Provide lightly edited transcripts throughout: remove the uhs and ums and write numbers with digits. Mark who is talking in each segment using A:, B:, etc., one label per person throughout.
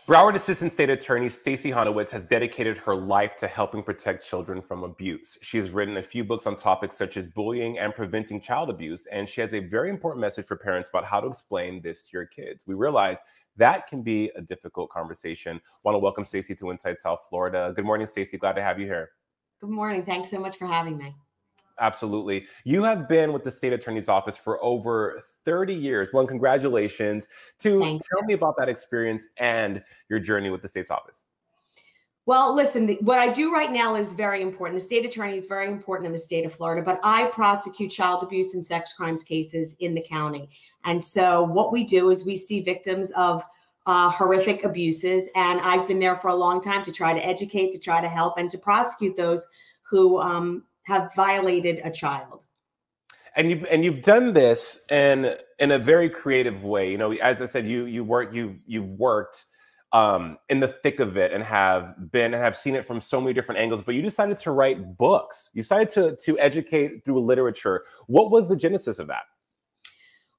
A: Broward Assistant State Attorney Stacey Honowitz has dedicated her life to helping protect children from abuse. She has written a few books on topics such as bullying and preventing child abuse, and she has a very important message for parents about how to explain this to your kids. We realize that can be a difficult conversation. Want to welcome Stacey to Inside South Florida. Good morning, Stacey. Glad to have you here.
B: Good morning. Thanks so much for having me.
A: Absolutely. You have been with the state attorney's office for over 30 years. Well, congratulations. Tell me about that experience and your journey with the state's office.
B: Well, listen, what I do right now is very important. The state attorney is very important in the state of Florida, but I prosecute child abuse and sex crimes cases in the county. And so what we do is we see victims of horrific abuses. And I've been there for a long time to try to educate, to try to help, and to prosecute those who have violated a child.
A: And you've done this in a very creative way. You know, as I said, you've worked in the thick of it and have seen it from so many different angles. But you decided to write books. You decided to educate through literature. What was the genesis of that?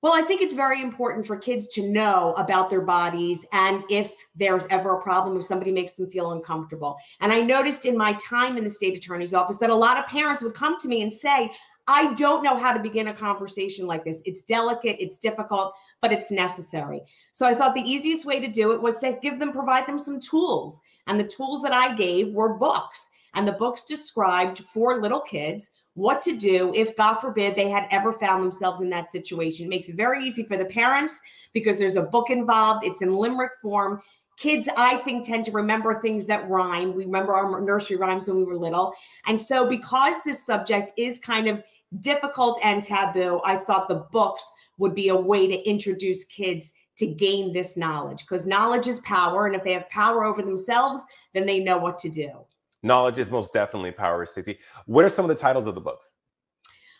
B: Well, I think it's very important for kids to know about their bodies and if there's ever a problem, if somebody makes them feel uncomfortable. And I noticed in my time in the state attorney's office that a lot of parents would come to me and say, I don't know how to begin a conversation like this. It's delicate, it's difficult, but it's necessary. So I thought the easiest way to do it was to provide them some tools. And the tools that I gave were books. And the books described for little kids what to do if, God forbid, they had ever found themselves in that situation. It makes it very easy for the parents because there's a book involved. It's in limerick form. Kids, I think, tend to remember things that rhyme. We remember our nursery rhymes when we were little. And so because this subject is kind of difficult and taboo, I thought the books would be a way to introduce kids to gain this knowledge, because knowledge is power. And if they have power over themselves, then they know what to do.
A: Knowledge is most definitely power, Stacey. What are some of the titles of the books?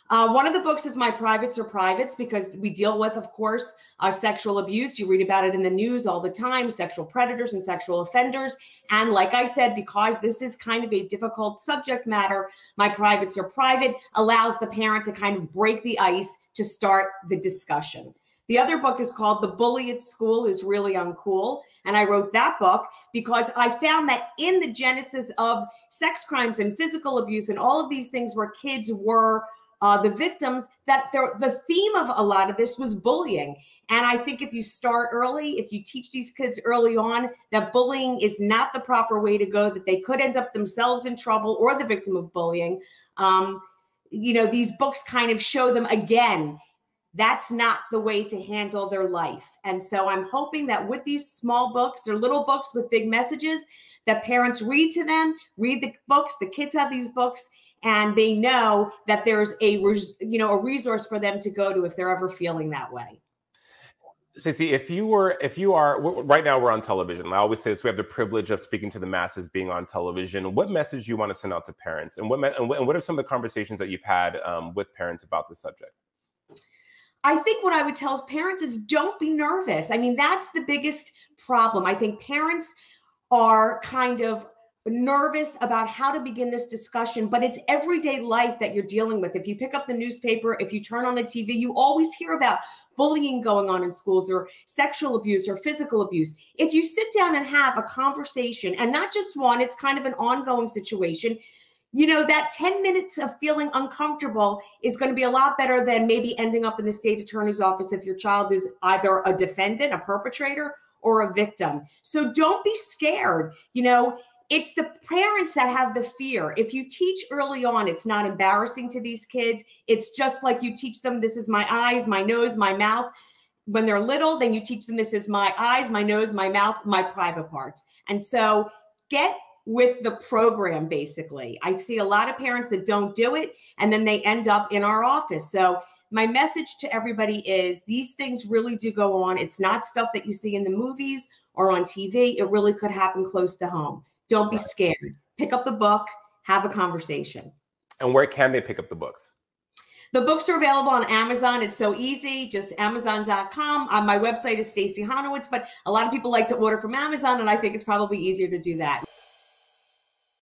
B: One of the books is My Privates Are Privates, because we deal with, of course, sexual abuse. You read about it in the news all the time, sexual predators and sexual offenders. And like I said, because this is kind of a difficult subject matter, My Privates Are Private allows the parent to kind of break the ice to start the discussion. The other book is called The Bully at School is Really Uncool. And I wrote that book because I found that in the genesis of sex crimes and physical abuse and all of these things where kids were the victims, that the theme of a lot of this was bullying. And I think if you start early, if you teach these kids early on that bullying is not the proper way to go, that they could end up themselves in trouble or the victim of bullying, these books kind of show them again, that's not the way to handle their life. And so I'm hoping that with these small books, they're little books with big messages, that parents read to them, read the books, the kids have these books, and they know that there's a resource for them to go to if they're ever feeling that way.
A: Stacey, if you are, right now we're on television. I always say this, we have the privilege of speaking to the masses being on television. What message do you want to send out to parents? And what are some of the conversations that you've had with parents about this subject?
B: I think what I would tell parents is don't be nervous. I mean, that's the biggest problem. I think parents are kind of nervous about how to begin this discussion, but it's everyday life that you're dealing with. If you pick up the newspaper, if you turn on the TV, you always hear about bullying going on in schools or sexual abuse or physical abuse. If you sit down and have a conversation, and not just one, it's kind of an ongoing situation, that 10 minutes of feeling uncomfortable is going to be a lot better than maybe ending up in the state attorney's office if your child is either a defendant, a perpetrator, or a victim. So don't be scared. It's the parents that have the fear. If you teach early on, it's not embarrassing to these kids. It's just like you teach them, this is my eyes, my nose, my mouth. When they're little, then you teach them, this is my eyes, my nose, my mouth, my private parts. And so get with the program, basically. I see a lot of parents that don't do it, and then they end up in our office. So my message to everybody is these things really do go on. It's not stuff that you see in the movies or on TV. It really could happen close to home. Don't be scared. Pick up the book, have a conversation.
A: And where can they pick up the books?
B: The books are available on Amazon. It's so easy, just Amazon.com. My website is Stacey Honowitz, but a lot of people like to order from Amazon, and I think it's probably easier to do that.